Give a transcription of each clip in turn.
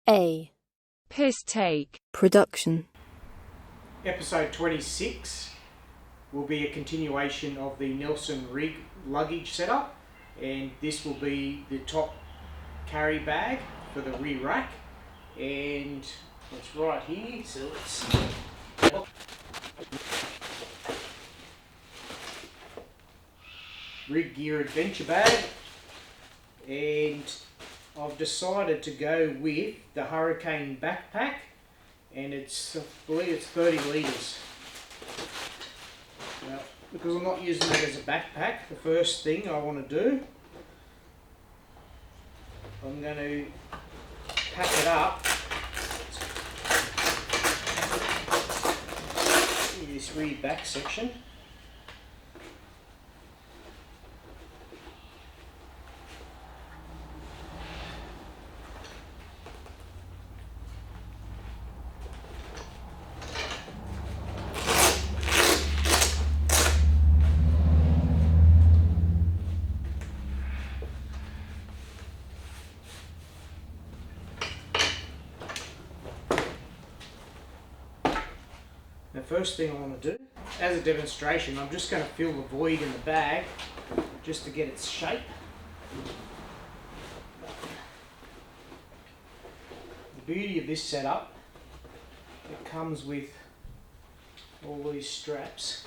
A. Piss take. Production. Episode 26 will be a continuation of the Nelson Rigg luggage setup, and this will be the top carry bag for the rear rack, and it's right here, so let's Rigg Gear Adventure bag, and I've decided to go with the Hurricane backpack, and I believe it's 30 litres. Now, because I'm not using it as a backpack, the first thing I want to do, I'm going to pack it up in this rear back section. The first thing I want to do, as a demonstration, I'm just going to fill the void in the bag just to get its shape. The beauty of this setup, it comes with all these straps.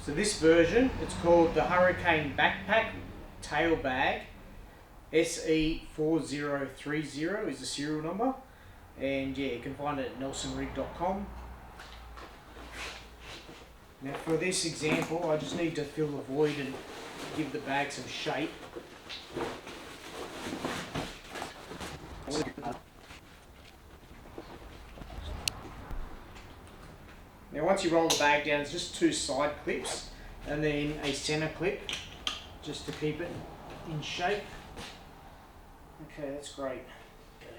So this version, it's called the Hurricane Backpack Tail Bag. SE4030 is the serial number, and yeah, you can find it at nelsonrigg.com. Now for this example, I just need to fill the void and give the bag some shape. Now once you roll the bag down, it's just two side clips and then a center clip just to keep it in shape. Okay, that's great. Okay.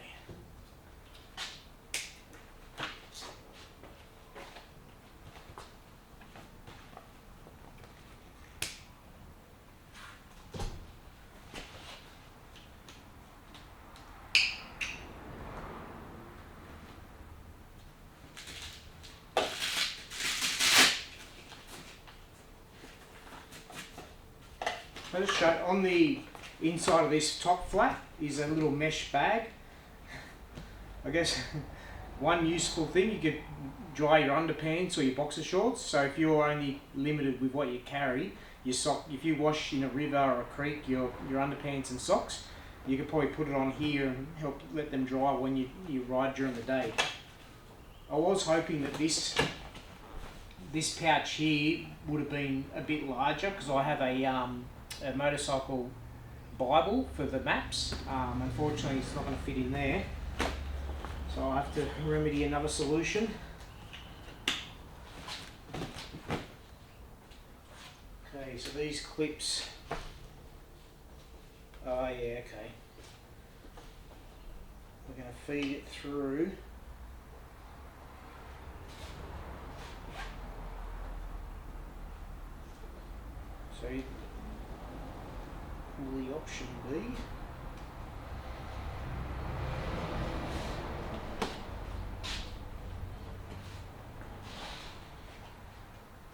I'll just show on the inside of this top flap is a little mesh bag. I guess one useful thing, you could dry your underpants or your boxer shorts. So if you're only limited with what you carry, if you wash in a river or a creek your underpants and socks, you could probably put it on here and help let them dry when you ride during the day. I was hoping that this pouch here would have been a bit larger because I have a motorcycle Bible for the maps. Unfortunately it's not going to fit in there, so I'll have to remedy another solution. Okay, so these clips, oh yeah, okay, we're going to feed it through. So will the option be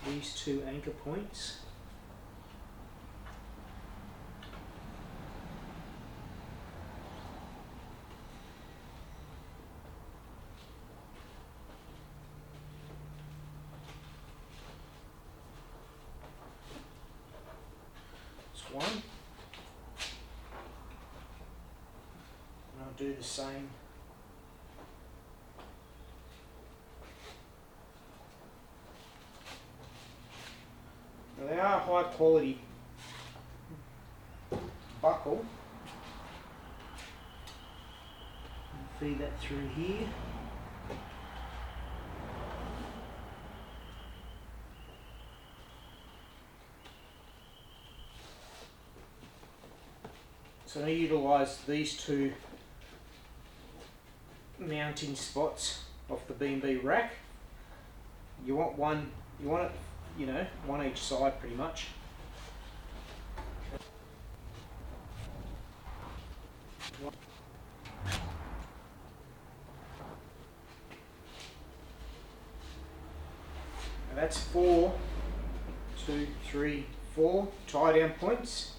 these two anchor points? It's one. Do the same. Now they are high quality buckle. Feed that through here. So I utilise these two mounting spots off the B&B rack. You want one, you want it, you know, one each side pretty much. Now that's 4, 2, 3, 4 tie down points.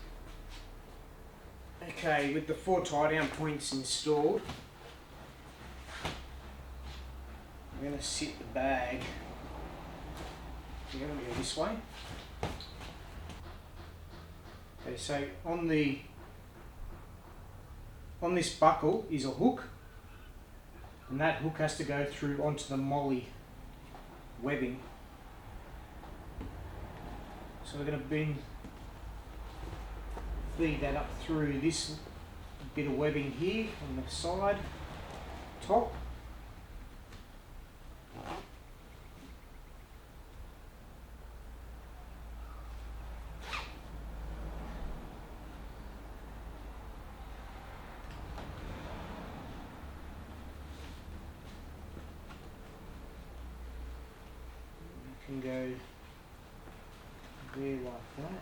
Okay, with the 4 tie down points installed, I'm going to sit the bag. I'm going to go this way. Okay, so on this buckle is a hook, and that hook has to go through onto the molly webbing. So we're going to feed that up through this bit of webbing here on the side, top. You can go there like that.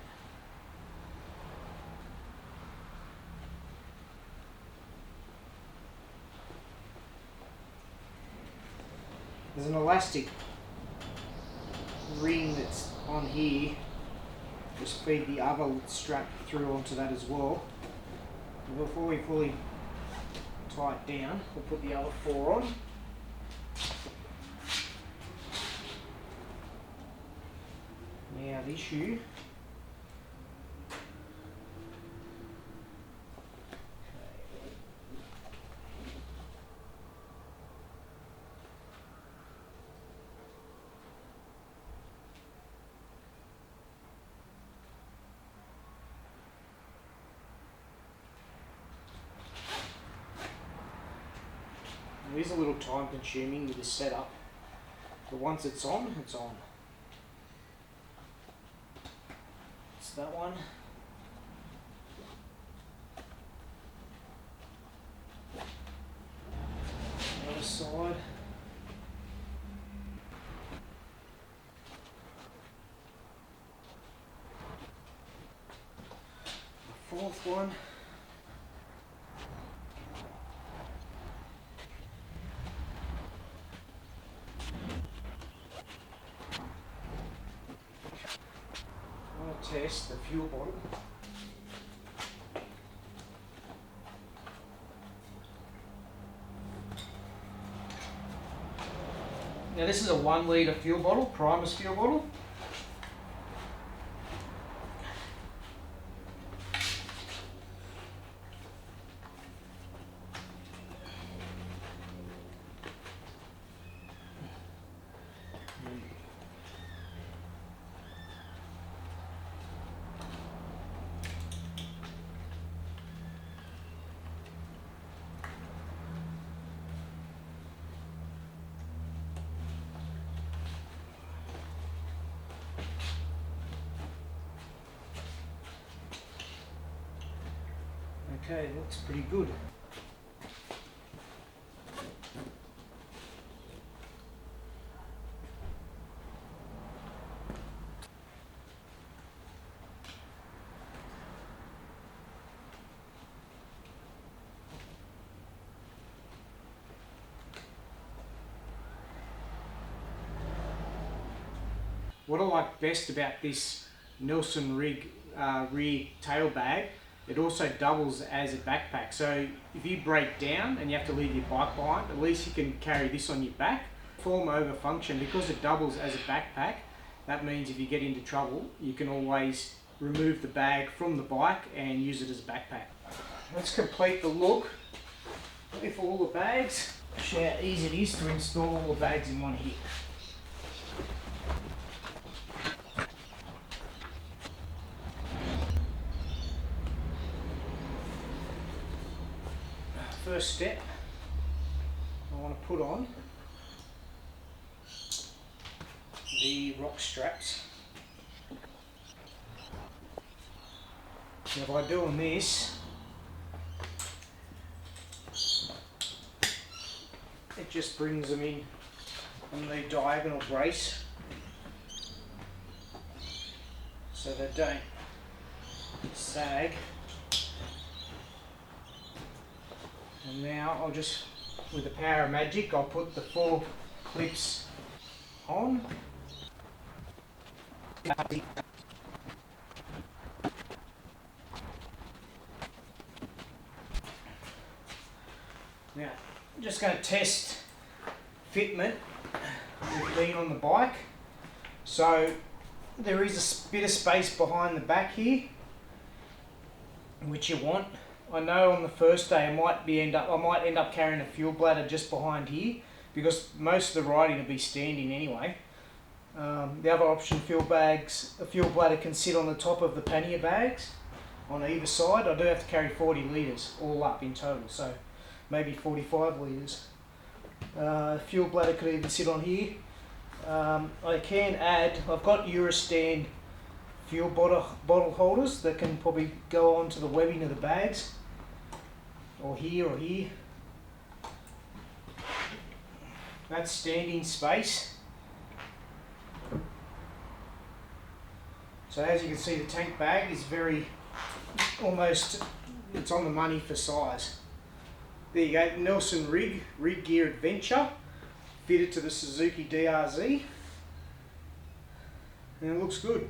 There's an elastic ring that's on here. Just feed the other strap through onto that as well. And before we fully tie it down, we'll put the other 4 on. Now the issue, it is a little time consuming with this setup, but once it's on, it's on. It's that one. The other side. The 4th one. Test the fuel bottle. Now this is a 1 litre fuel bottle, Primus fuel bottle. Okay, looks pretty good. What I like best about this Nelson Rigg rear tail bag, it also doubles as a backpack. So if you break down and you have to leave your bike behind, at least you can carry this on your back. Form over function, because it doubles as a backpack, that means if you get into trouble, you can always remove the bag from the bike and use it as a backpack. Let's complete the look with all the bags. Show how easy it is to install all the bags in one hit. First step, I want to put on the rock straps. Now by doing this, it just brings them in on the diagonal brace so they don't sag. And now I'll just, with the power of magic, I'll put the 4 clips on. Now, I'm just going to test fitment with being on the bike. So there is a bit of space behind the back here, which you want. I know on the first day I might end up carrying a fuel bladder just behind here because most of the riding will be standing anyway. The other option, a fuel bladder can sit on the top of the pannier bags on either side. I do have to carry 40 litres all up in total, so maybe 45 litres. Fuel bladder could even sit on here. I can add, I've got Eurostand fuel bottle holders that can probably go onto the webbing of the bags, or here. That's standing space. So as you can see, the tank bag is it's on the money for size. There you go, Nelson Rigg, Rigg Gear Adventure, fitted to the Suzuki DRZ, and it looks good.